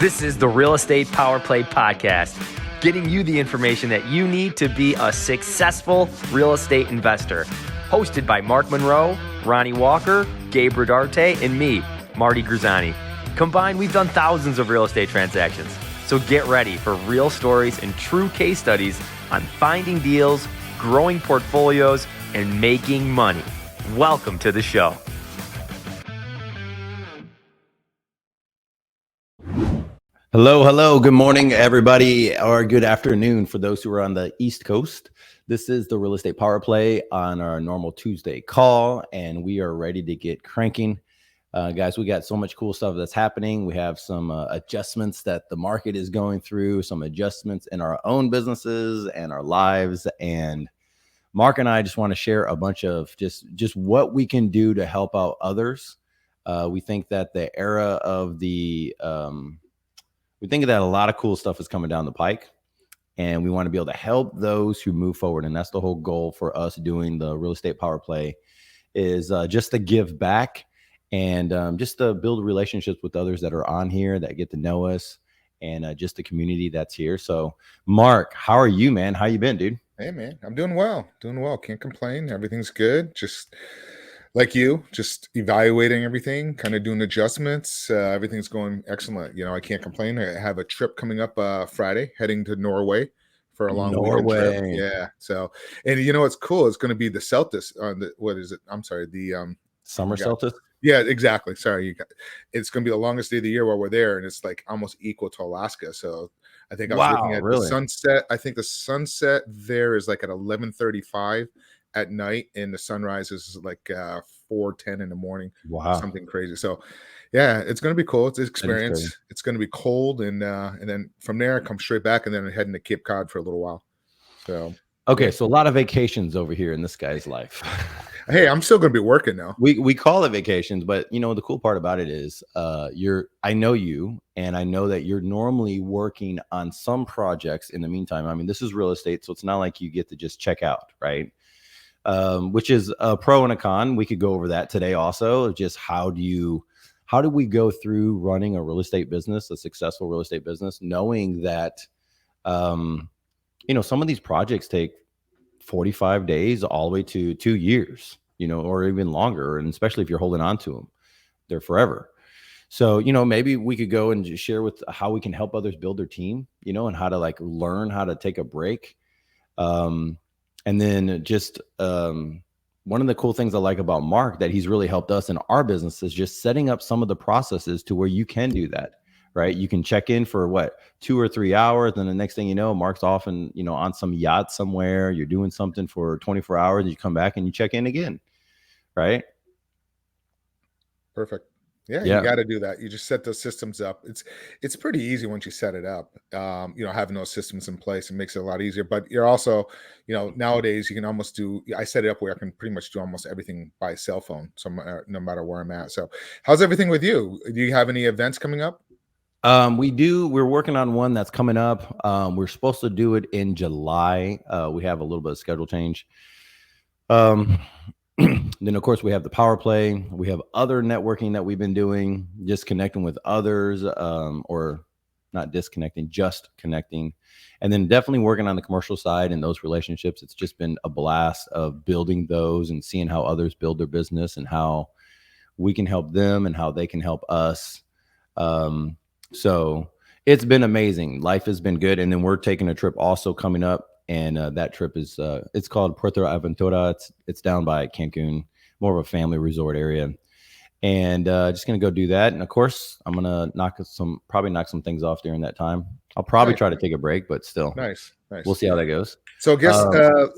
This is the Real Estate Power Play Podcast, getting you the information that you need to be a successful real estate investor. Hosted by Mark Monroe, Ronald Walker, Gabe Rodarte, and me, Marty Grizzanti. Combined, we've done thousands of real estate transactions. So get ready for real stories and true case studies on finding deals, growing portfolios, and making money. Welcome to the show. Hello. Good morning, everybody, or good afternoon for those who are on the East Coast. This is the Real Estate Power Play on our normal Tuesday call, and we are ready to get cranking. Guys, we got so much cool stuff that's happening. We have some adjustments that the market is going through, some adjustments in our own businesses and our lives. And Mark and I just want to share a bunch of just what we can do to help out others. We think that the era of we think that a lot of cool stuff is coming down the pike, and we want to be able to help those who move forward. And that's the whole goal for us doing the Real Estate Power Play is just to give back and just to build relationships with others that are on here that get to know us and just the community that's here. So Mark, how are you, man? How you been, dude? Hey, man, I'm doing well. Can't complain. Everything's good. Just like you, just evaluating everything, kind of doing adjustments. Everything's going excellent. I can't complain. I have a trip coming up Friday, heading to Norway for a long weekend trip. Yeah. So, and it's cool. It's going to be the Celtics on the, what is it? I'm sorry. The Summer Celtics. Yeah, exactly. Sorry. It's going to be the longest day of the year while we're there. And it's like almost equal to Alaska. So I think I was looking at the sunset. I think the sunset there is like at 11:35 at night, and the sunrise is like 4:10 in the morning. Wow, something crazy. So yeah, it's going to be cool. It's an experience. It's going to be cold, and then from there I come straight back, and then I'm heading to Cape Cod for a little while. So okay, so a lot of vacations over here in this guy's life. Hey, I'm still going to be working now. We call it vacations, but the cool part about it is I know you, and I know that you're normally working on some projects in the meantime. I mean, this is real estate, so it's not like you get to just check out, right? Which is a pro and a con. We could go over that today also. Just how do we go through running a real estate business, a successful real estate business, knowing that some of these projects take 45 days all the way to 2 years, or even longer. And especially if you're holding on to them, they're forever. So, maybe we could go and just share with how we can help others build their team, and how to learn how to take a break. And then just one of the cool things I like about Mark that he's really helped us in our business is just setting up some of the processes to where you can do that, right? You can check in for 2 or 3 hours. And the next thing you know, Mark's off and, on some yacht somewhere, you're doing something for 24 hours and you come back and you check in again. Right. Perfect. Yeah, you got to do that. You just set those systems up. It's pretty easy once you set it up. Having those systems in place, it makes it a lot easier. But you're also, nowadays you can almost do. I set it up where I can pretty much do almost everything by cell phone, so no matter where I'm at. So, how's everything with you? Do you have any events coming up? We do. We're working on one that's coming up. We're supposed to do it in July. We have a little bit of schedule change. Then, of course, we have the power play. We have other networking that we've been doing, just connecting with others, or not disconnecting, just connecting. And then definitely working on the commercial side and those relationships. It's just been a blast of building those and seeing how others build their business and how we can help them and how they can help us. So it's been amazing. Life has been good. And then we're taking a trip also coming up. And that trip is, it's called Puerto Aventura. It's down by Cancun, more of a family resort area. And just going to go do that. And of course, I'm going to probably knock some things off during that time. I'll probably try to take a break, but still. Nice. We'll see how that goes. So I guess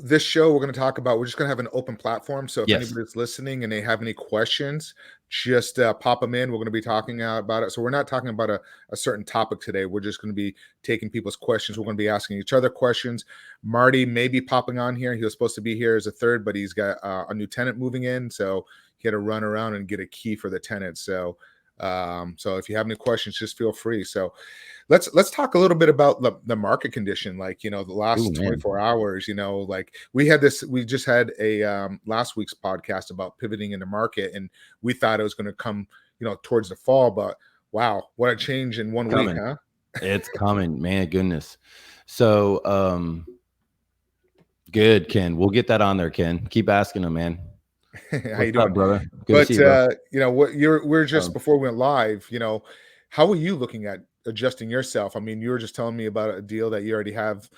this show we're just going to have an open platform. So if anybody's listening and they have any questions, just pop them in. We're going to be talking about it. So we're not talking about a certain topic today. We're just going to be taking people's questions. We're going to be asking each other questions. Marty may be popping on here. He was supposed to be here as a third, but he's got a new tenant moving in. So he had to run around and get a key for the tenant. So if you have any questions, just feel free. So let's talk a little bit about the market condition. The last 24 hours, we just had a last week's podcast about pivoting in the market, and we thought it was going to come, towards the fall, but Wow, what a change in 1 week, huh? It's coming, man. Goodness. So, good, Ken. We'll get that on there, Ken. Keep asking him, man. How What's you doing? up, brother? Good to But see you, bro. you know what, we're just before we went live, you know, how are you looking at adjusting yourself? I mean, you were just telling me about a deal that you already have.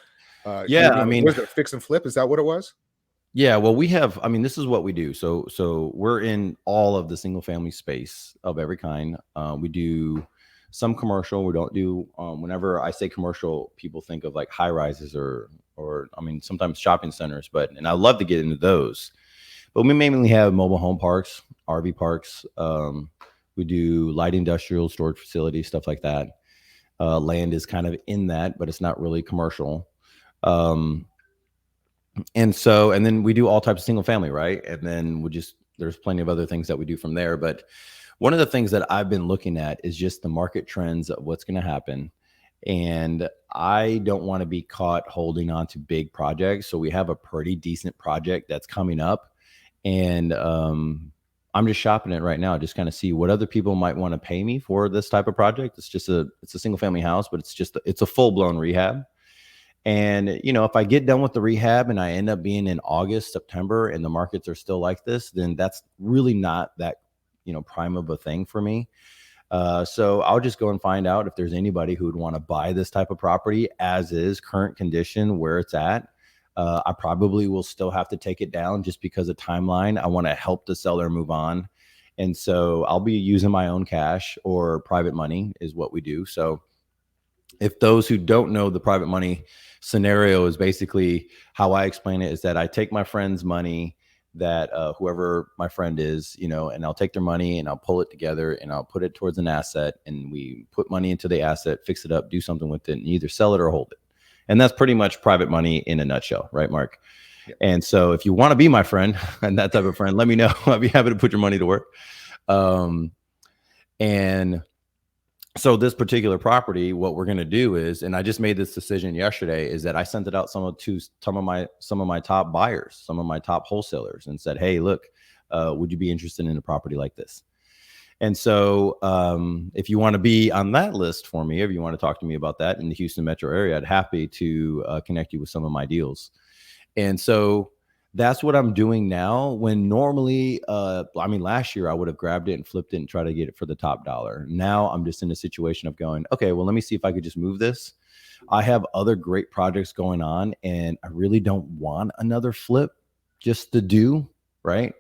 You're Yeah, I doing, mean, what is it, fix and flip? Is that what it was? yeah, well, I mean, this is what we do. So we're in all of the single family space of every kind. We do some commercial. We don't do, whenever I say commercial, people think of like high rises or I mean, sometimes shopping centers, and I love to get into those, but we mainly have mobile home parks, RV parks. We do light industrial storage facilities, stuff like that. Land is kind of in that, but it's not really commercial. And then we do all types of single family, right? And then there's plenty of other things that we do from there. But one of the things that I've been looking at is just the market trends of what's going to happen. And I don't want to be caught holding on to big projects. So we have a pretty decent project that's coming up. And I'm just shopping it right now, just kind of see what other people might want to pay me for this type of project. It's a single family house, but it's a full blown rehab. And, you know, if I get done with the rehab and I end up being in August, September, and the markets are still like this, then that's really not that, you know, prime of a thing for me. So I'll just go and find out if there's anybody who would want to buy this type of property as is, current condition, where it's at. I probably will still have to take it down just because of timeline. I want to help the seller move on. And so I'll be using my own cash or private money is what we do. So if those who don't know, the private money scenario is basically how I explain it, is that I take my friend's money, that whoever my friend is, you know, and I'll take their money and I'll pull it together and I'll put it towards an asset, and we put money into the asset, fix it up, do something with it, and either sell it or hold it. And that's pretty much private money in a nutshell, right, Mark? Yep. And so if you want to be my friend and that type of friend, let me know. I'd be happy to put your money to work. And so this particular property, what we're going to do is, and I just made this decision yesterday, is that I sent it out to some of my top buyers, some of my top wholesalers, and said, hey, look, would you be interested in a property like this? And so if you want to be on that list for me, if you want to talk to me about that in the Houston metro area, I'd happy to connect you with some of my deals. And so that's what I'm doing now, when normally, I mean, last year I would have grabbed it and flipped it and tried to get it for the top dollar. Now I'm just in a situation of going, okay, well, let me see if I could just move this. I have other great projects going on, and I really don't want another flip just to do, right?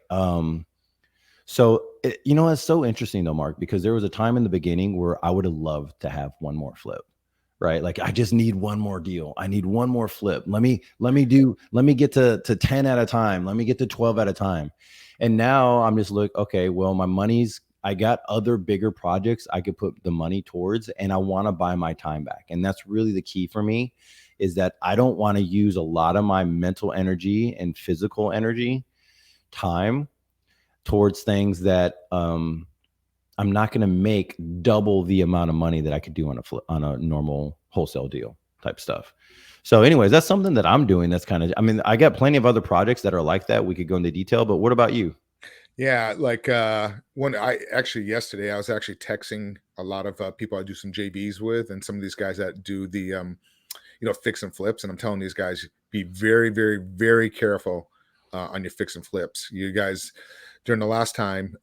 So, you know, it's so interesting though, Mark, because there was a time in the beginning where I would have loved to have one more flip. Right? Like, I just need one more deal. I need one more flip. Let me get to 10 at a time. Let me get to 12 at a time. And now I'm just like, okay, well, I got other bigger projects I could put the money towards, and I want to buy my time back. And that's really the key for me, is that I don't want to use a lot of my mental energy and physical energy, time, towards things that, I'm not going to make double the amount of money that I could do on a normal wholesale deal type stuff. So anyways, that's something that I'm doing. That's I mean, I got plenty of other projects that are like that. We could go into detail, but what about you? Yeah, like yesterday I was actually texting a lot of people I do some JVs with, and some of these guys that do the you know, fix and flips, and I'm telling these guys, be very, very, very careful on your fix and flips. You guys, during the last time,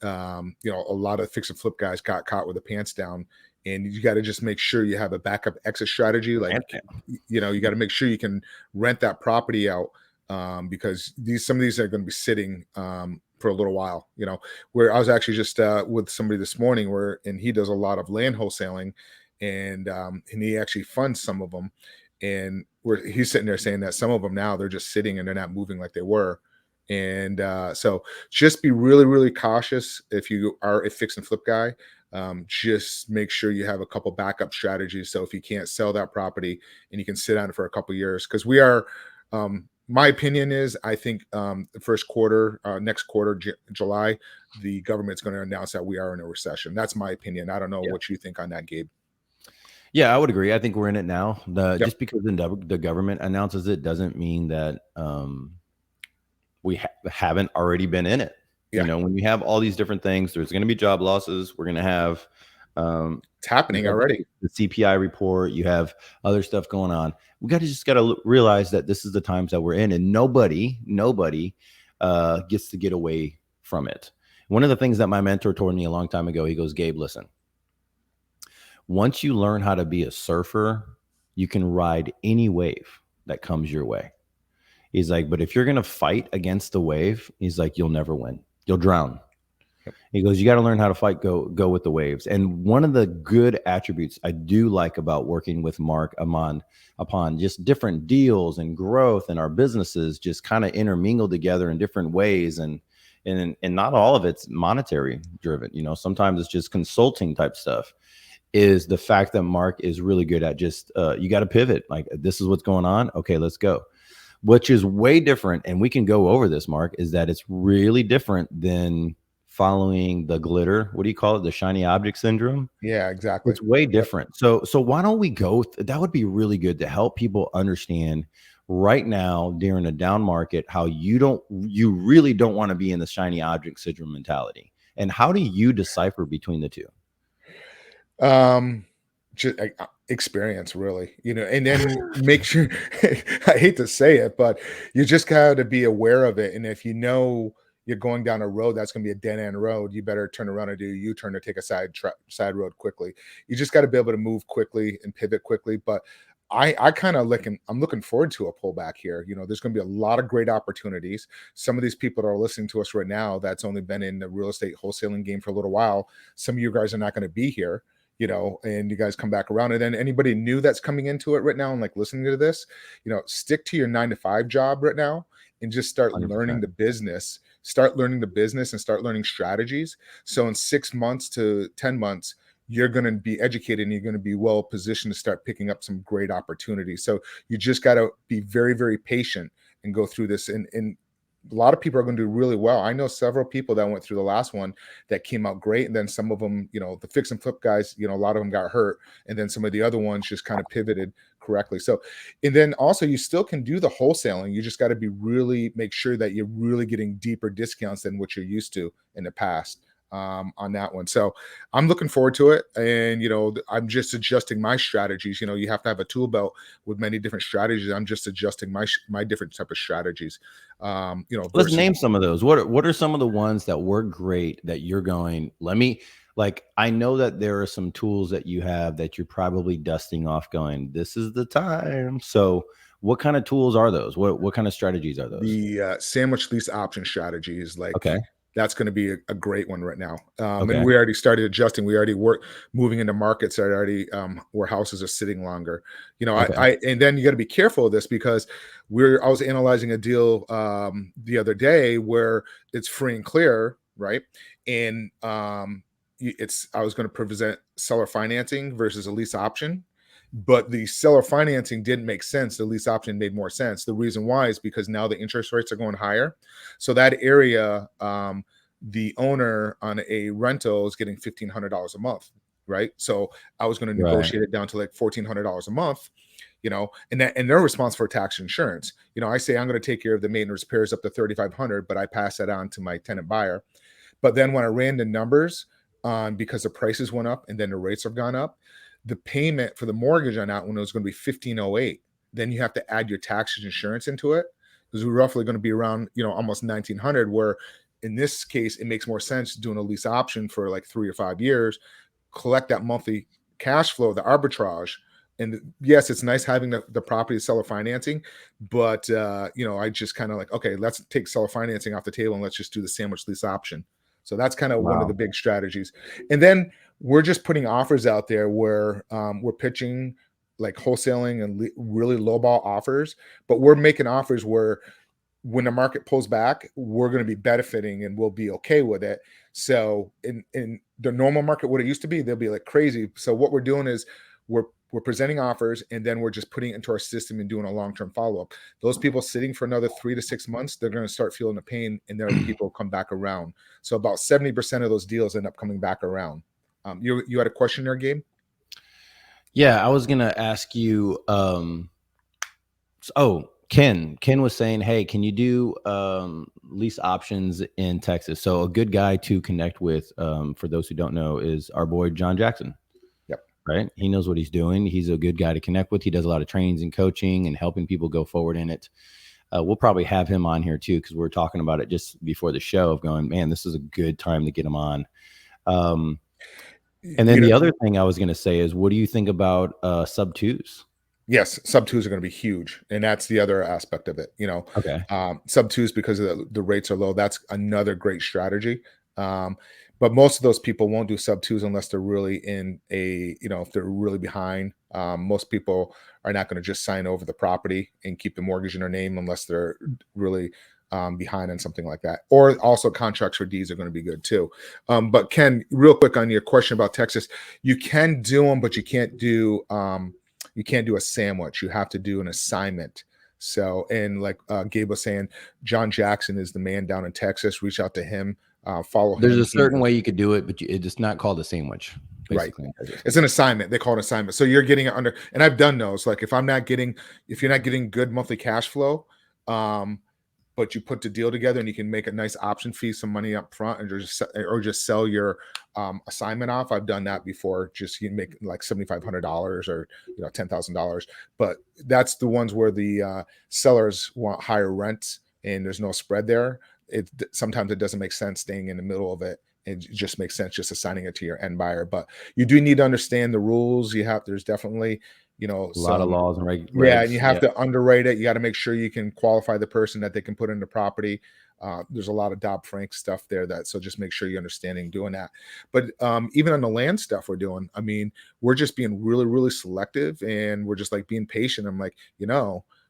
you know, a lot of fix and flip guys got caught with the pants down, and you got to just make sure you have a backup exit strategy. Like, you know, you got to make sure you can rent that property out, because some of these are going to be sitting for a little while. You know, where I was actually just with somebody this morning, and he does a lot of land wholesaling, and he actually funds some of them, and he's sitting there saying that some of them now, they're just sitting and they're not moving like they were. And so just be really, really cautious if you are a fix and flip guy. Just make sure you have a couple backup strategies. So if you can't sell that property, and you can sit on it for a couple years, because we are, my opinion is, I think the first quarter, next quarter, July, the government's going to announce that we are in a recession. That's my opinion. I don't know what you think on that, Gabe. Yeah, I would agree. I think we're in it now. Just because the government announces it doesn't mean that we haven't already been in it. You know, when we have all these different things, there's going to be job losses. We're going to have It's happening already. The CPI report, you have other stuff going on. We just got to realize that this is the times that we're in, and nobody gets to get away from it. One of the things that my mentor told me a long time ago, he goes, Gabe, listen, once you learn how to be a surfer, you can ride any wave that comes your way. He's like, but if you're going to fight against the wave, he's like, you'll never win. You'll drown. Yep. He goes, you got to learn how to fight, go with the waves. And one of the good attributes I do like about working with Mark upon just different deals and growth and our businesses just kind of intermingle together in different ways. And not all of it's monetary driven. You know, sometimes it's just consulting type stuff. Is the fact that Mark is really good at just, you got to pivot. Like, this is what's going on. Okay, let's go. Which is way different. And we can go over this, Mark, is that it's really different than following the glitter. What do you call it? The shiny object syndrome. Yeah, exactly. It's way different. So why don't we go? That would be really good to help people understand right now during a down market, how you really don't want to be in the shiny object syndrome mentality. And how do you decipher between the two? Just experience, really, you know, and then make sure, I hate to say it, but you just got to be aware of it. And if you know you're going down a road that's going to be a dead end road, you better turn around and do a U-turn or take a side road quickly. You just got to be able to move quickly and pivot quickly. But I'm looking forward to a pullback here. You know, there's going to be a lot of great opportunities. Some of these people that are listening to us right now, that's only been in the real estate wholesaling game for a little while. Some of you guys are not going to be here, you know, and you guys come back around. And then anybody new that's coming into it right now and like listening to this, you know, stick to your 9-to-5 job right now and just start 100%. learning the business. Start learning the business and start learning strategies. So in 6 months to 10 months, you're going to be educated and you're going to be well positioned to start picking up some great opportunities. So you just got to be very, very patient and go through this. And a lot of people are going to do really well. I know several people that went through the last one that came out great. And then some of them, you know, the fix and flip guys, you know, a lot of them got hurt. And then some of the other ones just kind of pivoted correctly. So, and then also you still can do the wholesaling. You just got to make sure that you're really getting deeper discounts than what you're used to in the past. On that one. So I'm looking forward to it. And, you know, I'm just adjusting my strategies. You know, you have to have a tool belt with many different strategies. I'm just adjusting my different type of strategies. You know, let's name some of those. What are some of the ones that were great that you're going, I know that there are some tools that you have that you're probably dusting off going, this is the time. So what kind of tools are those? What kind of strategies are those? The sandwich lease option strategies, okay. That's going to be a great one right now. And we already started adjusting. We already moving into markets that are already where houses are sitting longer. You know, and then you got to be careful of this because I was analyzing a deal the other day where it's free and clear, right? And I was going to present seller financing versus a lease option. But the seller financing didn't make sense. The lease option made more sense. The reason why is because now the interest rates are going higher. So that area, the owner on a rental is getting $1,500 a month, right? So I was going to negotiate it down to like $1,400 a month, you know, and they're responsible for tax insurance. You know, I say I'm going to take care of the maintenance repairs up to $3,500, but I pass that on to my tenant buyer. But then when I ran the numbers because the prices went up and then the rates have gone up, the payment for the mortgage on that one was going to be $1,508. Then you have to add your taxes insurance into it because we're roughly going to be around, you know, almost $1,900. Where in this case, it makes more sense doing a lease option for like 3 or 5 years, collect that monthly cash flow, the arbitrage. And yes, it's nice having the property seller financing, but you know, I just kind of like, okay, let's take seller financing off the table and let's just do the sandwich lease option. So that's kind of one of the big strategies. And then we're just putting offers out there where we're pitching like wholesaling and really lowball offers, but we're making offers where when the market pulls back, we're going to be benefiting and we'll be okay with it. So in the normal market, what it used to be, they'll be like crazy. So what we're doing is we're presenting offers and then we're just putting it into our system and doing a long-term follow-up. Those people sitting for another 3 to 6 months, they're going to start feeling the pain and then people come back around. So about 70% of those deals end up coming back around. You had a question there, Gabe? Yeah, I was going to ask you, Ken was saying, hey, can you do lease options in Texas? So a good guy to connect with, for those who don't know, is our boy John Jackson. Yep. Right. He knows what he's doing. He's a good guy to connect with. He does a lot of trainings and coaching and helping people go forward in it. We'll probably have him on here too, because we're talking about it just before the show of going, man, this is a good time to get him on. And then the other thing I was going to say is, what do you think about sub twos? Yes, sub twos are going to be huge, and that's the other aspect of it. Okay. Sub twos, because the rates are low. That's another great strategy. But most of those people won't do sub twos unless they're really in if they're really behind. Most people are not going to just sign over the property and keep the mortgage in their name unless they're really behind on something like that. Or also contracts for deeds are going to be good too. But Ken, real quick on your question about Texas, you can do them, but you can't do a sandwich. You have to do an assignment. So, and like Gabe was saying, John Jackson is the man down in Texas. Reach out to him. Follow him. There's a certain way you could do it, but it's not called a sandwich. Basically. Right. It's an assignment. They call it an assignment. So you're getting it under, and I've done those. Like if you're not getting good monthly cash flow, but you put the deal together and you can make a nice option fee, some money up front, and just sell your assignment off. I've done that before. Just you make like $7,500 or $10,000. But that's the ones where the sellers want higher rents and there's no spread there. Sometimes it doesn't make sense staying in the middle of it. It just makes sense just assigning it to your end buyer. But you do need to understand the rules. There's definitely a lot of laws and regs. Yeah, and you have to underwrite it. You got to make sure you can qualify the person that they can put in the property. There's a lot of Dodd-Frank stuff there so just make sure you're understanding doing that. But even on the land stuff we're doing, I mean, we're just being really, really selective, and we're just like being patient. I'm like,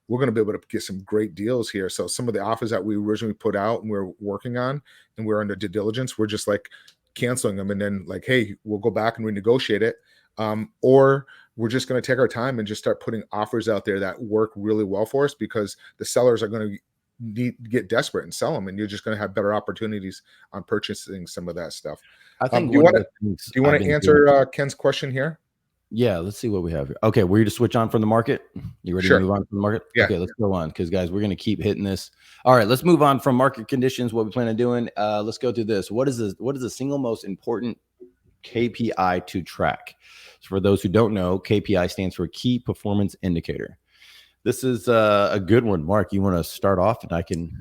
we're going to be able to get some great deals here. So some of the offers that we originally put out and we're working on and we're under due diligence, we're just like canceling them. And then like, hey, we'll go back and renegotiate it. Or we're just going to take our time and just start putting offers out there that work really well for us, because the sellers are going to get desperate and sell them. And you're just going to have better opportunities on purchasing some of that stuff. I think do you want to answer Ken's question here? Yeah, let's see what we have here. Okay, we're to switch on from the market. You ready to move on from the market? Yeah. Okay, let's go on, because guys, we're going to keep hitting this. All right, let's move on from market conditions. What we plan on doing? Let's go through this. What is the single most important KPI to track? So for those who don't know, KPI stands for Key Performance Indicator. This is a good one. Mark, you want to start off, and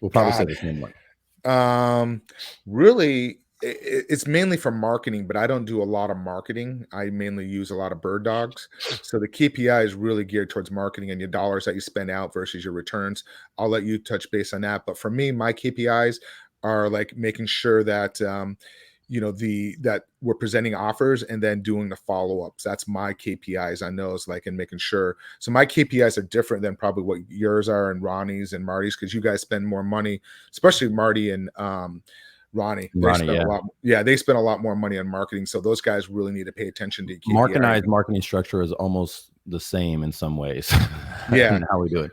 we'll probably say the same one. Really, it's mainly for marketing, but I don't do a lot of marketing. I mainly use a lot of bird dogs. So the KPI is really geared towards marketing and your dollars that you spend out versus your returns. I'll let you touch base on that. But for me, my KPIs are like making sure that that we're presenting offers and then doing the follow-ups. That's my KPIs on those, and making sure. So my KPIs are different than probably what yours are and Ronnie's and Marty's, because you guys spend more money, especially Marty and Ronnie, they spend a lot more money on marketing. So those guys really need to pay attention to KPI. Mark and I's marketing structure is almost the same in some ways. Yeah. How we do it.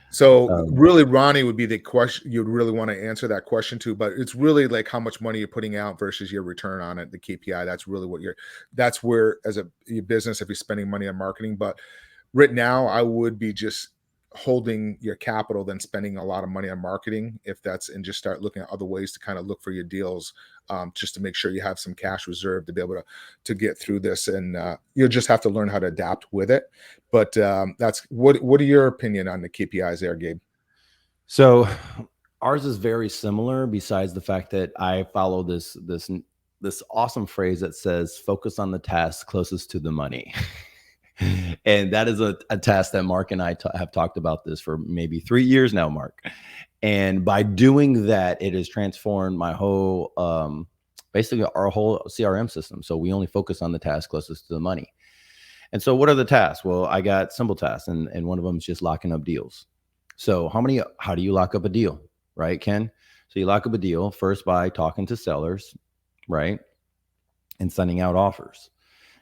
So really, Ronnie would be the question you'd really want to answer that question to, but it's really like how much money you're putting out versus your return on it, the KPI. That's really that's where, as your business, if you're spending money on marketing. But right now, I would be just holding your capital than spending a lot of money on marketing, and just start looking at other ways to kind of look for your deals, just to make sure you have some cash reserve to be able to get through this. And you'll just have to learn how to adapt with it. But that's what are your opinion on the KPIs there, Gabe? So ours is very similar, besides the fact that I follow this awesome phrase that says focus on the task closest to the money. And that is a task that Mark and I have talked about this for maybe 3 years now, Mark. And by doing that, it has transformed my whole, basically our whole CRM system. So we only focus on the task closest to the money. And so what are the tasks? Well, I got simple tasks, and one of them is just locking up deals. So how do you lock up a deal, right, Ken? So you lock up a deal first by talking to sellers, right? And sending out offers.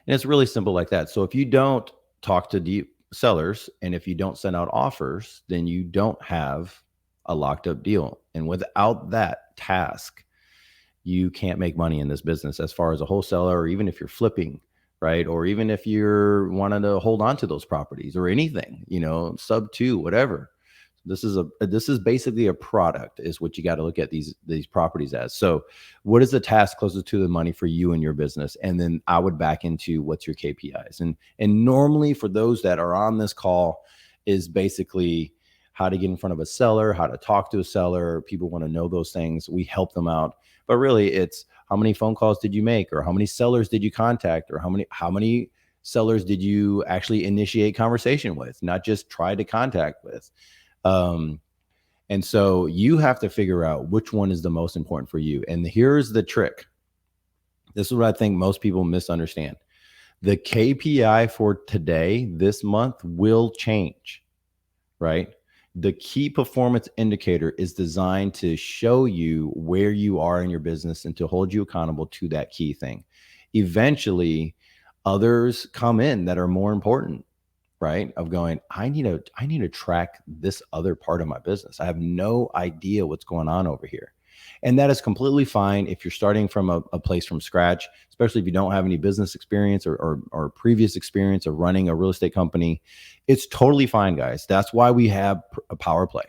And it's really simple like that. So if you don't talk to sellers and if you don't send out offers, then you don't have a locked up deal. And without that task, you can't make money in this business as far as a wholesaler, or even if you're flipping, right? Or even if you're wanting to hold on to those properties or anything, sub 2, whatever. This is basically a product, is what you got to look at these properties as. So what is the task closest to the money for you and your business? And then I would back into what's your KPIs. And normally for those that are on this call is basically how to get in front of a seller, how to talk to a seller. People want to know those things. We help them out. But really it's how many phone calls did you make, or how many sellers did you contact, or how many sellers did you actually initiate conversation with, not just try to contact with. And so you have to figure out which one is the most important for you. And here's the trick. This is what I think most people misunderstand. The KPI for today, this month, will change, right? The key performance indicator is designed to show you where you are in your business and to hold you accountable to that key thing. Eventually, others come in that are more important, right? Of going, I need to track this other part of my business. I have no idea what's going on over here. And that is completely fine if you're starting from a place from scratch, especially if you don't have any business experience or previous experience of running a real estate company. It's totally fine, guys. That's why we have a power play.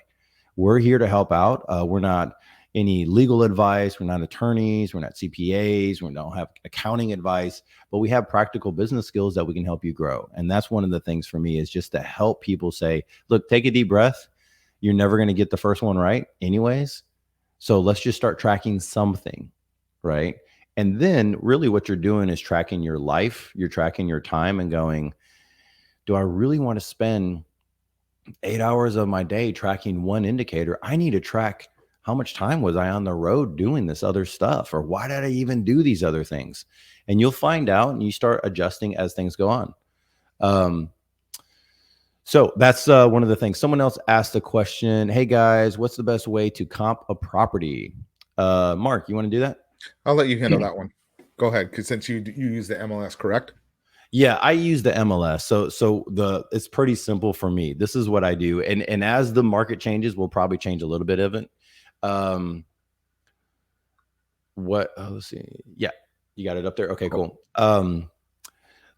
We're here to help out. We're not any legal advice. We're not attorneys. We're not CPAs. We don't have accounting advice, but we have practical business skills that we can help you grow. And that's one of the things for me, is just to help people say, look, take a deep breath. You're never going to get the first one right anyways. So let's just start tracking something, right? And then really what you're doing is tracking your life. You're tracking your time and going, do I really want to spend 8 hours of my day tracking one indicator? I need to track how much time was I on the road doing this other stuff, or why did I even do these other things? And you'll find out, and you start adjusting as things go on. So that's one of the things. Someone else asked a question. Hey guys, what's the best way to comp a property? Mark, you want to do that? I'll let you handle that one. Go ahead, because since you use the MLS, correct? Yeah, I use the MLS. So it's pretty simple for me. This is what I do. And as the market changes, we'll probably change a little bit of it. Let's see. Yeah, you got it up there. Okay, cool.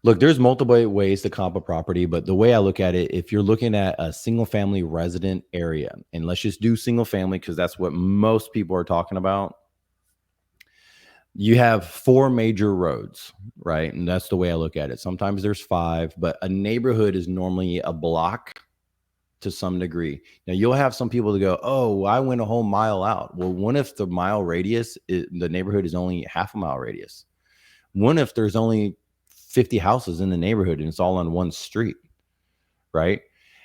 Look, there's multiple ways to comp a property, but the way I look at it, if you're looking at a single family resident area, and let's just do single family because that's what most people are talking about. You have 4 major roads, right? And that's the way I look at it. Sometimes there's 5, but a neighborhood is normally a block to some degree. Now you'll have some people to go, oh, I went a whole mile out. Well, what if the mile radius, the neighborhood is only half a mile radius? What if there's only 50 houses in the neighborhood and it's all on one street, right?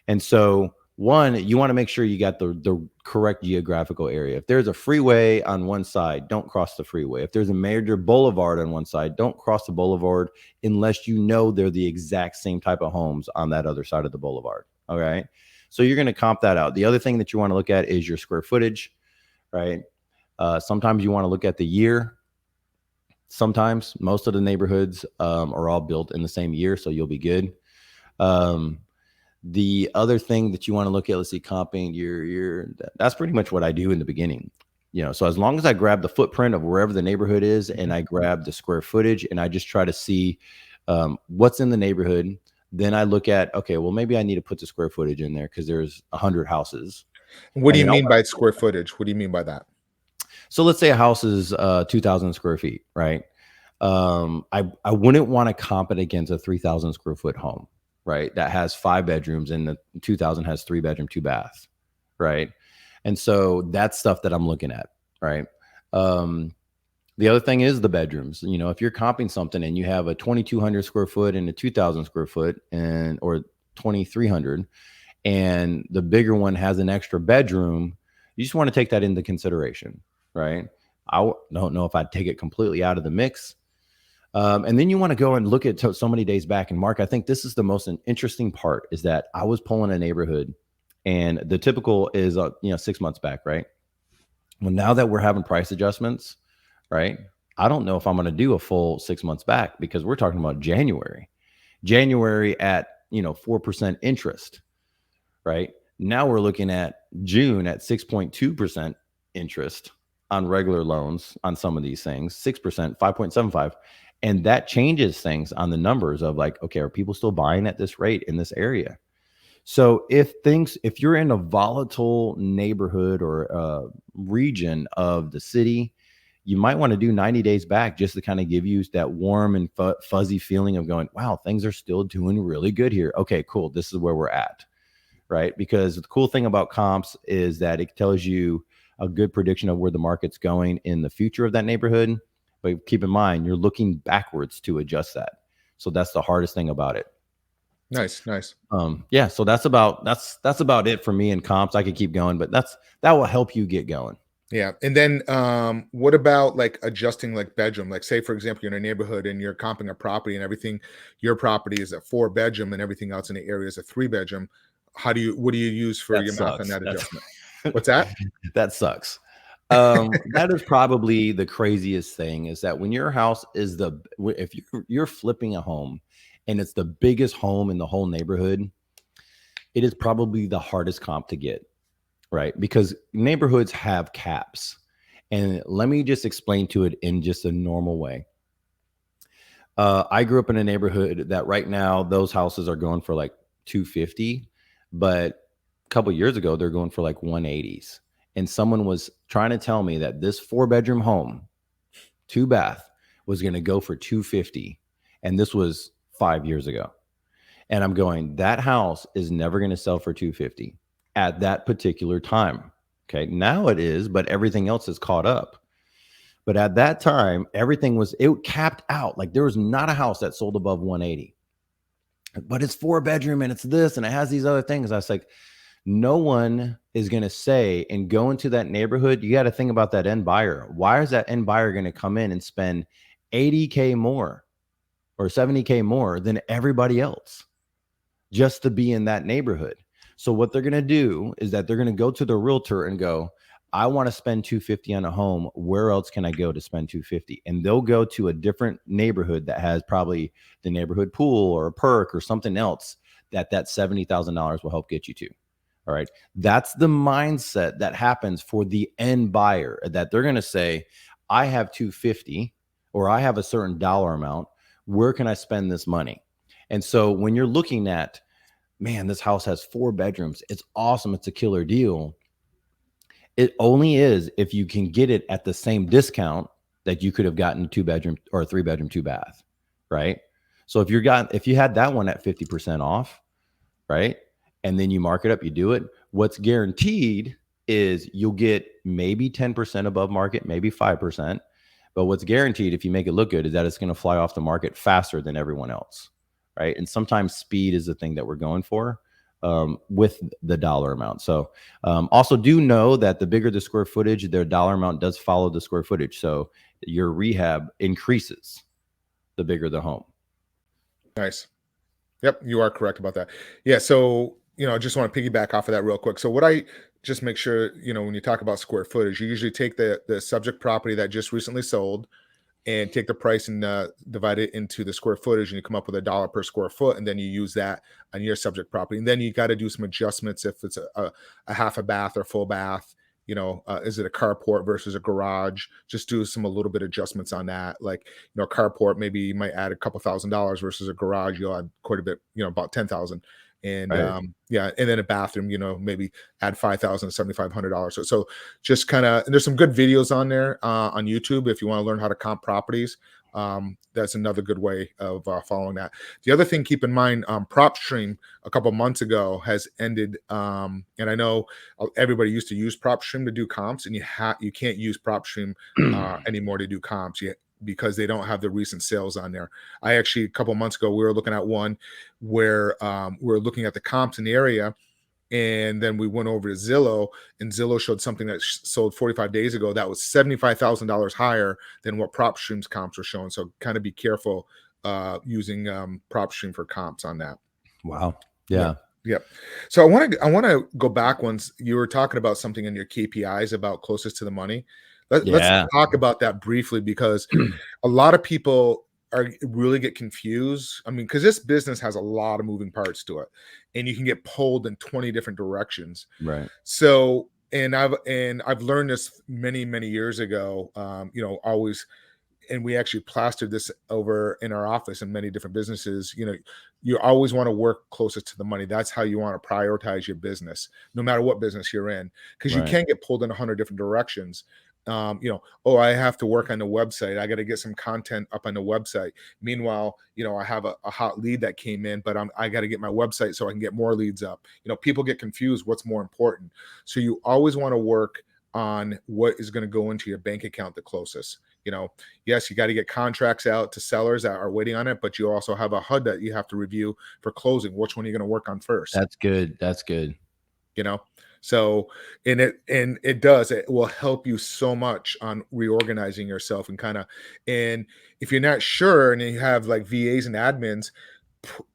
And so one, you want to make sure you got the correct geographical area. If there's a freeway on one side, don't cross the freeway. If there's a major boulevard on one side, don't cross the boulevard unless you know they're the exact same type of homes on that other side of the boulevard. All right. So you're going to comp that out. The other thing that you want to look at is your square footage, right? Sometimes you want to look at the year. Sometimes most of the neighborhoods are all built in the same year, so you'll be good. The other thing that you want to look at, let's see, comping that's pretty much what I do in the beginning. So as long as I grab the footprint of wherever the neighborhood is and I grab the square footage and I just try to see what's in the neighborhood, then I look at, okay, well, maybe I need to put the square footage in there because there's 100 houses. What do you mean by square footage? What do you mean by that? So let's say a house is 2,000 square feet, right? I wouldn't want to comp it against a 3,000 square foot home, right? That has 5 bedrooms and the 2,000 has 3 bedroom, 2 bath, right? And so that's stuff that I'm looking at, right? The other thing is the bedrooms. If you're comping something and you have a 2,200 square foot and a 2,000 square foot or 2,300, and the bigger one has an extra bedroom, you just want to take that into consideration, right? I don't know if I'd take it completely out of the mix. And then you want to go and look at so many days back. And Mark, I think this is the most interesting part, is that I was pulling a neighborhood and the typical is, 6 months back, right? Well, now that we're having price adjustments, right? I don't know if I'm going to do a full 6 months back because we're talking about January at, 4% interest, right? Now we're looking at June at 6.2% interest, on regular loans on some of these things, 6%, 5.75. And that changes things on the numbers of like, okay, are people still buying at this rate in this area? So if you're in a volatile neighborhood or region of the city, you might want to do 90 days back just to kind of give you that warm and fuzzy feeling of going, wow, things are still doing really good here. Okay, cool. This is where we're at, right? Because the cool thing about comps is that it tells you a good prediction of where the market's going in the future of that neighborhood. But keep in mind, you're looking backwards to adjust that. So that's the hardest thing about it. Nice. Yeah. So that's about it for me in comps. I could keep going, but that will help you get going. Yeah. And then what about like adjusting like bedroom? Like say, for example, you're in a neighborhood and you're comping a property and everything, your property is a 4-bedroom and everything else in the area is a 3-bedroom. What do you use for your math on that adjustment? What's that? That sucks. That is probably the craziest thing, is that when your house is if you're flipping a home and it's the biggest home in the whole neighborhood, it is probably the hardest comp to get, right? Because neighborhoods have caps. And let me just explain to it in just a normal way. I grew up in a neighborhood that right now those houses are going for like 250, but a couple of years ago they're going for like 180s. And someone was trying to tell me that this 4-bedroom home, 2-bath, was going to go for 250. And this was 5 years ago. And I'm going, that house is never going to sell for 250 at that particular time. Okay. Now it is, but everything else is caught up. But at that time, it capped out. Like there was not a house that sold above 180, but it's 4-bedroom and it's this, and it has these other things. I was like, no one is going to say and go into that neighborhood. You got to think about that end buyer. Why is that end buyer going to come in and spend $80K more or $70K more than everybody else just to be in that neighborhood? So what they're going to do is that they're going to go to the realtor and go, I want to spend $250 on a home. Where else can I go to spend $250? And they'll go to a different neighborhood that has probably the neighborhood pool or a perk or something else that $70,000 will help get you to. All right. That's the mindset that happens for the end buyer, that they're going to say, I have $250 or I have a certain dollar amount. Where can I spend this money? And so when you're looking at, man, this house has 4 bedrooms, it's awesome, it's a killer deal. It only is if you can get it at the same discount that you could have gotten a 2-bedroom or a 3-bedroom, 2-bath, right? So if you had that one at 50% off, right? And then you mark it up, you do it. What's guaranteed is you'll get maybe 10% above market, maybe 5%. But what's guaranteed, if you make it look good, is that it's going to fly off the market faster than everyone else, right? And sometimes speed is the thing that we're going for with the dollar amount. So also do know that the bigger the square footage, their dollar amount does follow the square footage. So your rehab increases the bigger the home. Nice. Yep, you are correct about that. Yeah, so I just want to piggyback off of that real quick. So what I just make sure, when you talk about square footage, you usually take the subject property that just recently sold and take the price and divide it into the square footage, and you come up with $1 per square foot, and then you use that on your subject property. And then you got to do some adjustments if it's a half a bath or full bath. Is it a carport versus a garage? Just do a little bit adjustments on that. Like, carport, maybe you might add a couple $1,000 versus a garage, you'll add quite a bit, about 10,000. And right. And then a bathroom, maybe add $5,000 to $7,500. So just kind of, there's some good videos on there on YouTube if you want to learn how to comp properties. That's another good way of following that. The other thing, keep in mind, PropStream a couple months ago has ended, and I know everybody used to use PropStream to do comps, and you can't use PropStream anymore to do comps yet, because they don't have the recent sales on there. I actually, a couple months ago, we were looking at one where we were looking at the comps in the area, and then we went over to Zillow, and Zillow showed something that sold 45 days ago that was $75,000 higher than what PropStream's comps were showing. So kind of be careful using PropStream for comps on that. Wow. Yeah. Yep. So I want to go back once you were talking about something in your KPIs about closest to the money. Let's talk about that briefly, because a lot of people really get confused. I mean, because this business has a lot of moving parts to it, and you can get pulled in 20 different directions. Right. So and I've learned this many years ago. Always, and we actually plastered this over in our office in many different businesses. You always want to work closest to the money. That's how you want to prioritize your business, no matter what business you're in, because you Right. can get pulled in 100 different directions. Oh, I have to work on the website. I got to get some content up on the website. Meanwhile, I have a hot lead that came in, but I got to get my website so I can get more leads up. People get confused what's more important. So you always want to work on what is going to go into your bank account the closest. Yes, you got to get contracts out to sellers that are waiting on it, but you also have a HUD that you have to review for closing. Which one are you going to work on first? That's good. That's good. So it will help you so much on reorganizing yourself and if you're not sure and you have like VAs and admins,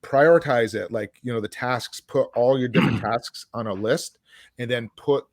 prioritize it, like the tasks, put all your different tasks on a list and then put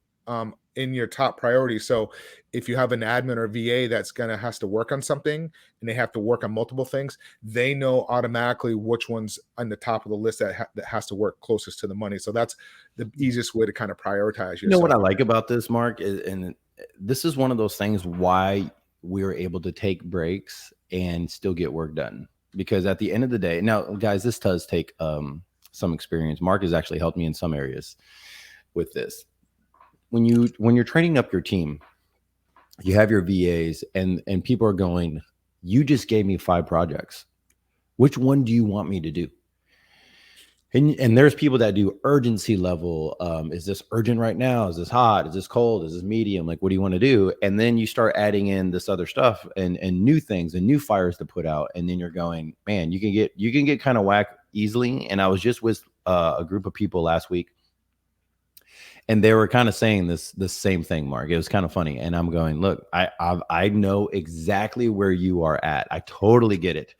in your top priority. So if you have an admin or VA that's has to work on something and they have to work on multiple things, they know automatically which one's on the top of the list that has to work closest to the money. So that's the easiest way to kind of prioritize yourself. You know what I like about this, Mark, and this is one of those things why we're able to take breaks and still get work done. Because at the end of the day, now, guys, this does take some experience. Mark has actually helped me in some areas with this. When you're training up your team, you have your VAs and people are going, you just gave me 5 projects. Which one do you want me to do? And there's people that do urgency level. Is this urgent right now? Is this hot? Is this cold? Is this medium? Like, what do you want to do? And then you start adding in this other stuff and new things and new fires to put out. And then you're going, man, you can get kind of whacked easily. And I was just with a group of people last week, and they were kind of saying the same thing, Mark. It was kind of funny. And I'm going, look, I know exactly where you are at. I totally get it.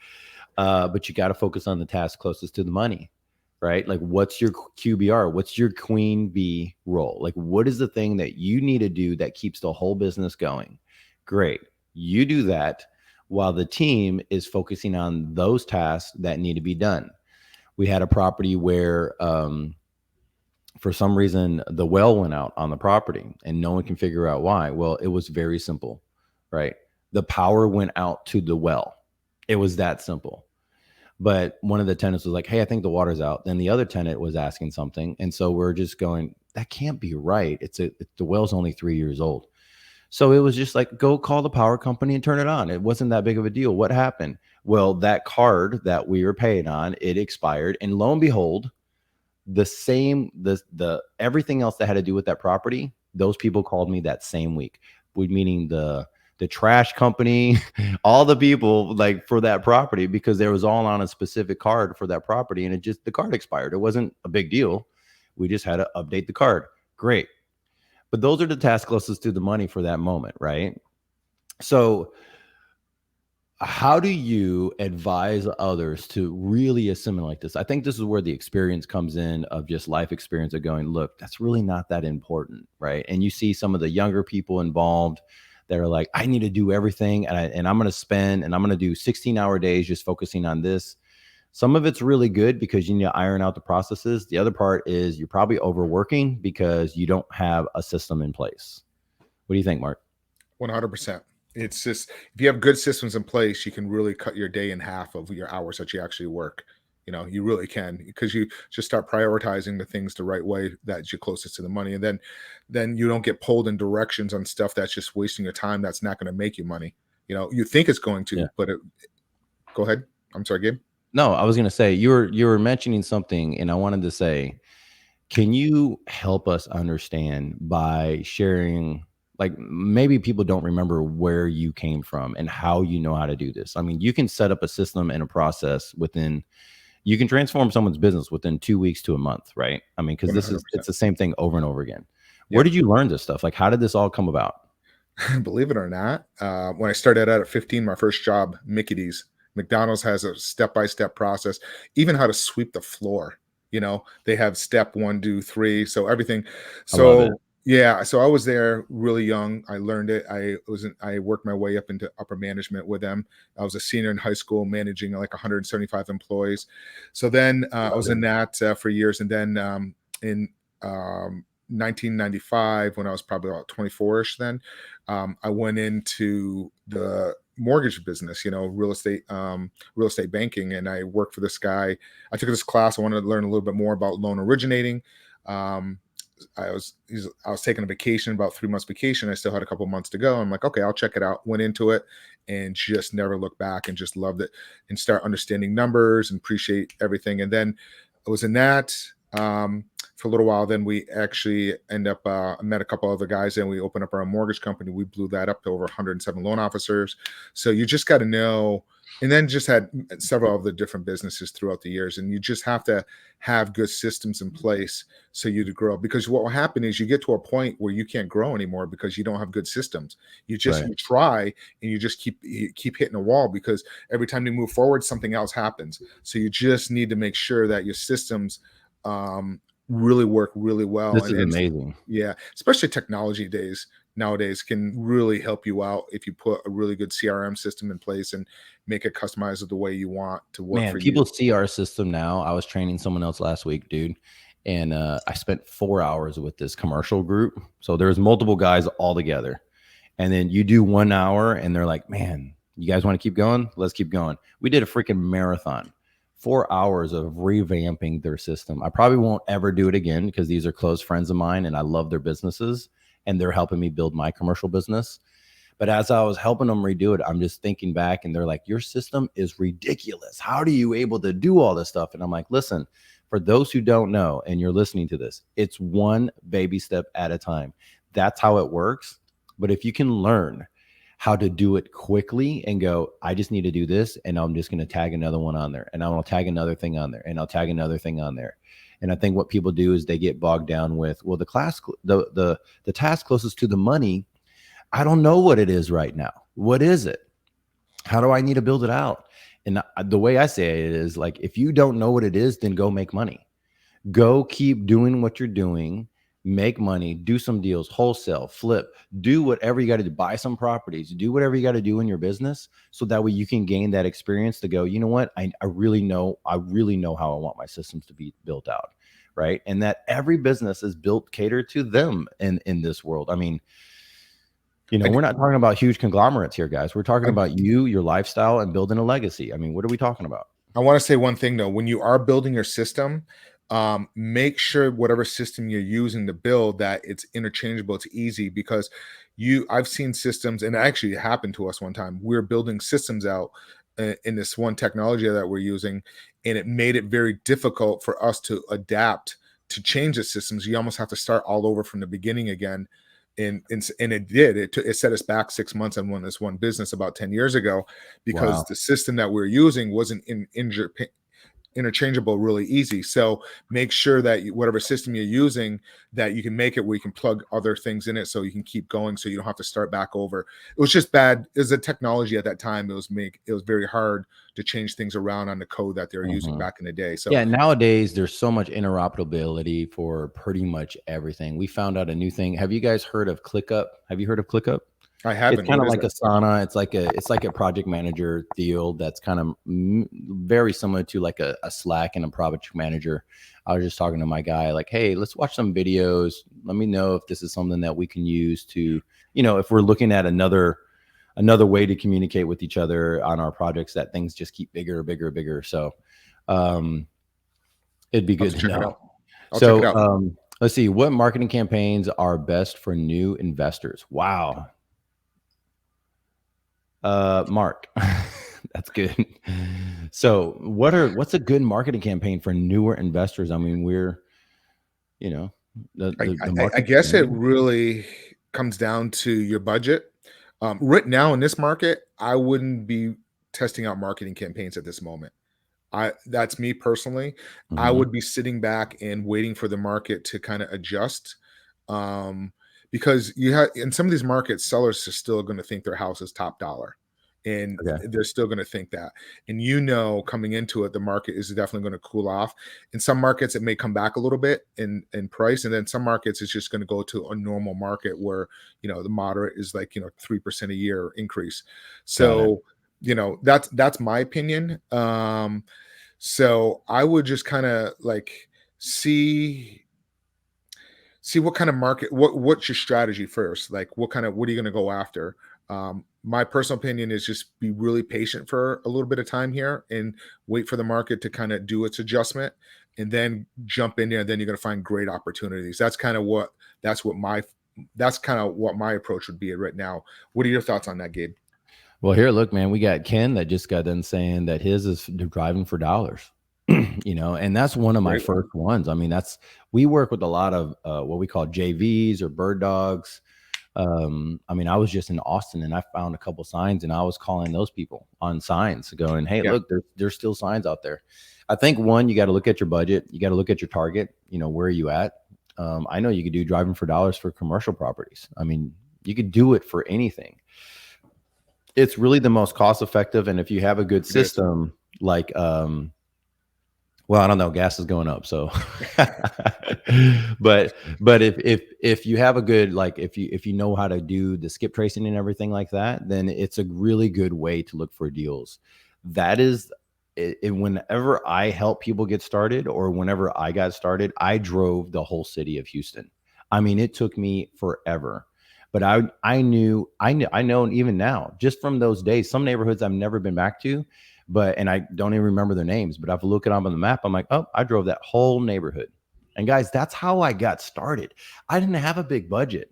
But you got to focus on the task closest to the money, right? Like, what's your QBR? What's your queen bee role? Like, what is the thing that you need to do that keeps the whole business going? Great. You do that while the team is focusing on those tasks that need to be done. We had a property where, for some reason, the well went out on the property and no one can figure out why. Well, it was very simple, right? The power went out to the well. It was that simple. But one of the tenants was like, hey, I think the water's out. Then the other tenant was asking something. And so we're just going, that can't be right. The well's only 3 years old. So it was just like, go call the power company and turn it on. It wasn't that big of a deal. What happened? Well, that card that we were paying on, it expired. And lo and behold, the everything else that had to do with that property, those people called me that same week, meaning the trash company, all the people like for that property, because there was all on a specific card for that property. And the card expired. It wasn't a big deal. We just had to update the card. Great. But those are the tasks closest to the money for that moment, right? So how do you advise others to really assimilate this? I think this is where the experience comes in, of just life experience of going, look, that's really not that important, right? And you see some of the younger people involved that are like, I need to do everything, and I'm going to do 16-hour days just focusing on this. Some of it's really good because you need to iron out the processes. The other part is you're probably overworking because you don't have a system in place. What do you think, Mark? 100%. It's just, if you have good systems in place, you can really cut your day in half of your hours that you actually work. You really can, because you just start prioritizing the things the right way that you're closest to the money. And then you don't get pulled in directions on stuff that's just wasting your time. That's not going to make you money. You think it's going to, but go ahead. I'm sorry, Gabe. No, I was going to say, you were mentioning something, and I wanted to say, can you help us understand by sharing, like, maybe people don't remember where you came from and how you know how to do this. I mean, you can set up a system and a process you can transform someone's business within 2 weeks to a month, right? I mean, because it's the same thing over and over again. Where did you learn this stuff? Like, how did this all come about? Believe it or not, when I started out at 15, my first job, Mickey D's. McDonald's has a step-by-step process, even how to sweep the floor. They have step 1, 2, 3. So everything. So yeah, so I was there really young. I learned it. I worked my way up into upper management with them. I was a senior in high school, managing like 175 employees. So then I was in that for years, and then in 1995, when I was probably about 24ish then, I went into the mortgage business, real estate banking. And I worked for this guy. I took this class. I wanted to learn a little bit more about loan originating. Um, I was taking a vacation, about 3 months vacation. I still had a couple months to go. I'm like, okay, I'll check it out. Went into it and just never looked back, and just loved it, and start understanding numbers and appreciate everything. And then I was in that for a little while. Then we actually met a couple other guys, and we opened up our own mortgage company. We blew that up to over 107 loan officers. So you just got to know. And then just had several of the different businesses throughout the years. And you just have to have good systems in place so you to grow. Because what will happen is you get to a point where you can't grow anymore because you don't have good systems. You try, and you just keep hitting a wall, because every time you move forward, something else happens. So you just need to make sure that your systems really work really well. This is amazing. Yeah, especially technology nowadays can really help you out if you put a really good CRM system in place and make it customized the way you want to work. For people see our system now. I was training someone else last week, dude, and I spent 4 hours with this commercial group. So there's multiple guys all together, and then you do 1 hour, and they're like, man, you guys want to keep going? Let's keep going. We did a freaking marathon. 4 hours of revamping their system. I probably won't ever do it again, because these are close friends of mine and I love their businesses, and they're helping me build my commercial business. But as I was helping them redo it, I'm just thinking back, and they're like, your system is ridiculous. How are you able to do all this stuff? And I'm like, listen, for those who don't know, and you're listening to this, it's one baby step at a time. That's how it works. But if you can learn how to do it quickly and go, I just need to do this, and I'm just going to tag another one on there, and I'll tag another thing on there, and I'll tag another thing on there. And I think what people do is they get bogged down with, well, the task closest to the money, I don't know what it is right now. What is it? How do I need to build it out? And the way I say it is, like, if you don't know what it is, then go make money. Go keep doing what you're doing. Make money, do some deals, wholesale, flip, do whatever you got to do, buy some properties, do whatever you got to do in your business, so that way you can gain that experience to go, you know what, I really know how I want my systems to be built out, right? And that every business is built catered to them in this world. I mean, we're not talking about huge conglomerates here, guys. We're talking about you, your lifestyle, and building a legacy. I mean, what are we talking about? I want to say one thing though. When you are building your system, make sure whatever system you're using to build, that it's interchangeable, it's easy. Because I've seen systems, and it actually happened to us one time. We were building systems out in this one technology that we're using, and it made it very difficult for us to adapt to change the systems. You almost have to start all over from the beginning again. And it did. It set us back 6 months on this one business about 10 years ago, because the system that we were using wasn't interchangeable really easy. So make sure that whatever system you're using, that you can make it where you can plug other things in it, so you can keep going, so you don't have to start back over. It was just bad. It was a technology at that time. It was very hard to change things around on the code that they were using back in the day. So yeah, nowadays there's so much interoperability for pretty much everything. We found out a new thing. Have you guys heard of ClickUp? Have you heard of ClickUp? I haven't. It's kind of like Asana. It's like a project manager deal that's kind of very similar to like a Slack and a project manager. I was just talking to my guy, like, hey, let's watch some videos. Let me know if this is something that we can use to, if we're looking at another way to communicate with each other on our projects, that things just keep bigger. So it'd be good to know. So let's see, what marketing campaigns are best for new investors? Wow. Mark, that's good. So what's a good marketing campaign for newer investors? I mean, we're, I guess it really comes down to your budget. Right now in this market, I wouldn't be testing out marketing campaigns at this moment. That's me personally. I would be sitting back and waiting for the market to kind of adjust. Because you have, in some of these markets, sellers are still going to think their house is top dollar, and they're still going to think that. And coming into it, the market is definitely going to cool off. In some markets, it may come back a little bit in price, and then some markets it's just going to go to a normal market where the moderate is like 3% a year increase. So that's my opinion. So I would just kind of like see see what kind of market, what's your strategy first? Like what are you going to go after? My personal opinion is just be really patient for a little bit of time here and wait for the market to kind of do its adjustment and then jump in there. And then you're going to find great opportunities. That's kind of what my approach would be right now. What are your thoughts on that, Gabe? Well, here, look, man, we got Ken that just got done saying that his is driving for dollars. And that's one of my first ones. I mean, we work with a lot of what we call JVs or bird dogs. I mean, I was just in Austin and I found a couple signs and I was calling those people on signs going, hey, look, there's still signs out there. I think one, you got to look at your budget. You got to look at your target, where are you at? I know you could do driving for dollars for commercial properties. I mean, you could do it for anything. It's really the most cost effective. And if you have a good system, like, well, I don't know, gas is going up. So, but if you have a good, like, if you know how to do the skip tracing and everything like that, then it's a really good way to look for deals. That is whenever I help people get started or whenever I got started, I drove the whole city of Houston. I mean, it took me forever. But I know, and even now, just from those days, some neighborhoods I've never been back to, and I don't even remember their names, but if I look it up on the map, I'm like, oh, I drove that whole neighborhood. And guys, that's how I got started. I didn't have a big budget.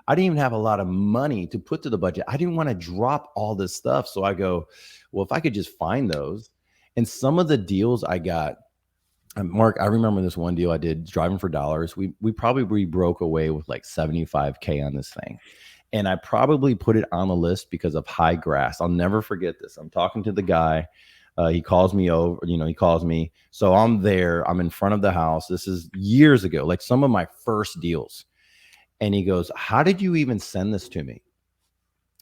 I didn't even have a lot of money to put to the budget. I didn't want to drop all this stuff. So I go, well, if I could just find those. And some of the deals I got, Mark, I remember this one deal I did driving for dollars. We probably broke away with like $75K on this thing. And I probably put it on the list because of high grass. I'll never forget this. I'm talking to the guy. He calls me over, he calls me. So I'm there. I'm in front of the house. This is years ago, like some of my first deals. And he goes, how did you even send this to me?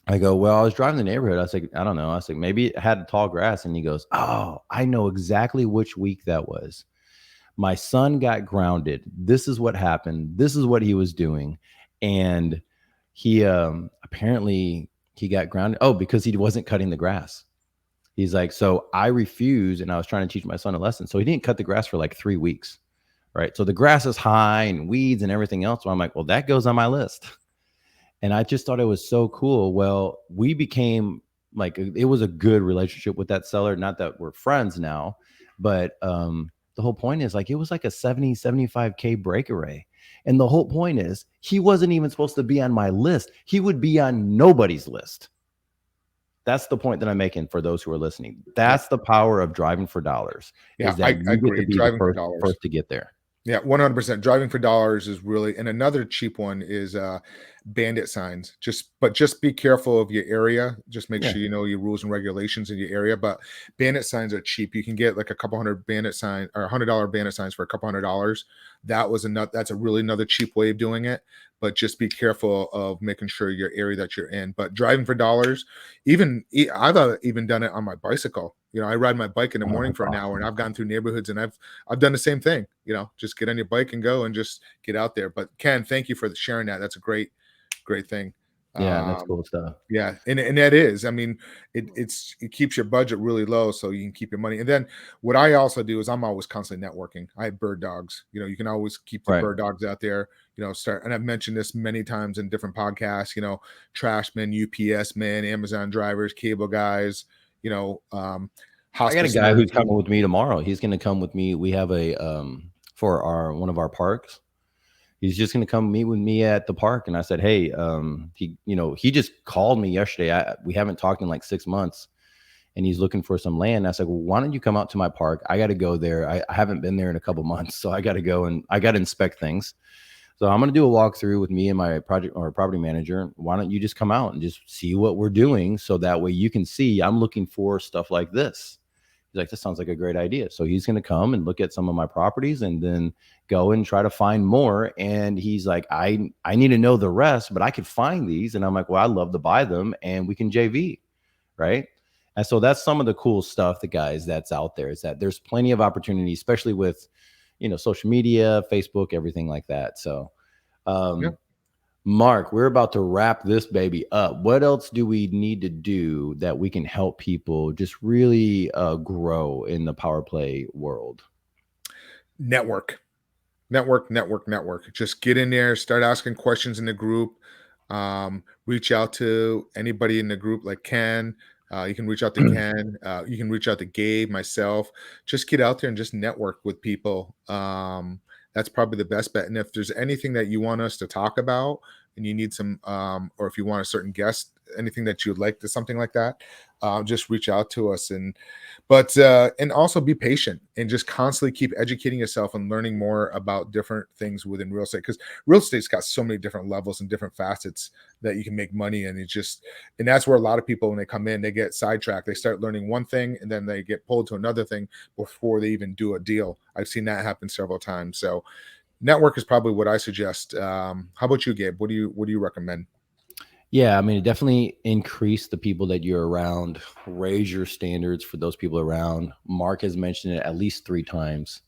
I go, well, I was driving the neighborhood. I was like, I don't know. I was like, maybe it had tall grass. And he goes, oh, I know exactly which week that was. My son got grounded. This is what happened. This is what he was doing. And he apparently he got grounded. Oh, because he wasn't cutting the grass. He's like, so I refused. And I was trying to teach my son a lesson. So he didn't cut the grass for like 3 weeks. Right. So the grass is high and weeds and everything else. So I'm like, well, that goes on my list. And I just thought it was so cool. Well, we became like, it was a good relationship with that seller. Not that we're friends now, but the whole point is like, it was like a 75K break array. And the whole point is he wasn't even supposed to be on my list. He would be on nobody's list. That's the point that I'm making for those who are listening. That's the power of driving for dollars. Yeah, is that I agree. Get to be driving the for first to get there. Yeah, 100%. Driving for dollars is really, and another cheap one is bandit signs. Just be careful of your area. Just make sure you know your rules and regulations in your area. But bandit signs are cheap. You can get like a couple hundred bandit sign or $100 bandit signs for a couple $100s. That's a really another cheap way of doing it. But just be careful of making sure your area that you're in. But driving for dollars, I've even done it on my bicycle. I ride my bike in the morning for an hour, and I've gone through neighborhoods, and I've done the same thing. Just get on your bike and go and just get out there. But Ken, thank you for sharing that. That's a great thing. Yeah, that's cool stuff. Yeah, and that is, I mean, it keeps your budget really low, so you can keep your money. And then what I also do is I'm always constantly networking. I have bird dogs. You can always keep the bird dogs out there. And I've mentioned this many times in different podcasts. Trash men, UPS men, Amazon drivers, cable guys. I got a guy who's coming with me tomorrow. He's going to come with me. We have a for one of our parks. He's just going to come meet with me at the park. And I said, hey, he just called me yesterday. We haven't talked in like 6 months, and he's looking for some land. I said, well, why don't you come out to my park? I got to go there. I haven't been there in a couple months, so I got to go and I got to inspect things. So I'm going to do a walkthrough with me and my project or property manager. Why don't you just come out and just see what we're doing? So that way you can see I'm looking for stuff like this. He's like, this sounds like a great idea. So he's going to come and look at some of my properties and then go and try to find more. And he's like, I need to know the rest, but I could find these. And I'm like, well, I'd love to buy them and we can JV. Right. And so that's some of the cool stuff, that's out there, is that there's plenty of opportunity, especially with, social media, Facebook, everything like that. So, Mark, we're about to wrap this baby up. What else do we need to do that we can help people just really grow in the power play world? Network. Network. Just get in there, start asking questions in the group. Reach out to anybody in the group like Ken. You can reach out to Ken. You can reach out to Gabe, myself. Just get out there and just network with people. That's probably the best bet. And if there's anything that you want us to talk about and you need some, or if you want a certain guest, anything that you'd like to, something like that, just reach out to us. And also be patient and just constantly keep educating yourself and learning more about different things within real estate, because real estate's got so many different levels and different facets that you can make money. And and that's where a lot of people, when they come in, they get sidetracked. They start learning one thing and then they get pulled to another thing before they even do a deal. I've seen that happen several times. So network is probably what I suggest. How about you, Gabe? What do you recommend? Yeah, I mean, definitely increase the people that you're around, raise your standards for those people around. Mark has mentioned it at least 3 times,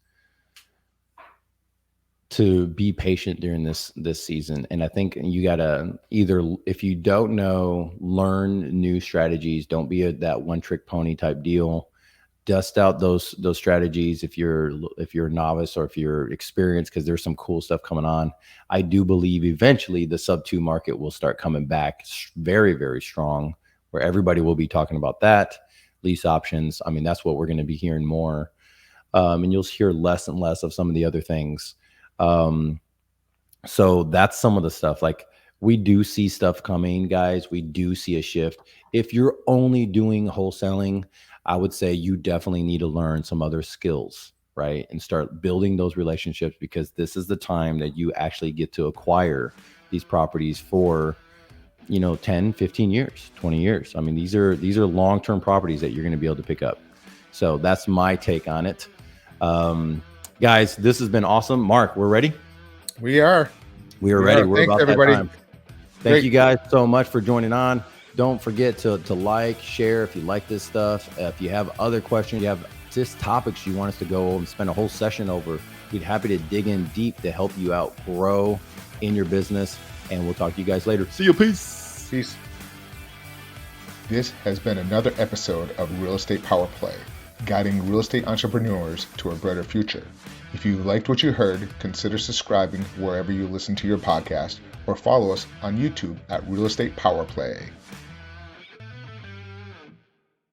to be patient during this season. And I think you gotta either, if you don't know, learn new strategies. Don't be that one trick pony type deal. Dust out those strategies if you're a novice or if you're experienced, because there's some cool stuff coming on. I do believe eventually the sub 2 market will start coming back very, very strong, where everybody will be talking about that. Lease options. I mean, that's what we're going to be hearing more. And you'll hear less and less of some of the other things. So that's some of the stuff. Like, we do see stuff coming, guys. We do see a shift. If you're only doing wholesaling, I would say you definitely need to learn some other skills, right? And start building those relationships, because this is the time that you actually get to acquire these properties for, 10, 15 years, 20 years. I mean, these are long-term properties that you're going to be able to pick up. So that's my take on it. Guys, this has been awesome. Mark, we're ready? We are ready. We're about everybody. That time. Thank you guys so much for joining on. Don't forget to like, share if you like this stuff. If you have other questions, you have just topics you want us to go over and spend a whole session over, we'd be happy to dig in deep to help you out grow in your business. And we'll talk to you guys later. See you. Peace. This has been another episode of Real Estate Power Play, guiding real estate entrepreneurs to a brighter future. If you liked what you heard, consider subscribing wherever you listen to your podcast, or follow us on YouTube at Real Estate Power Play.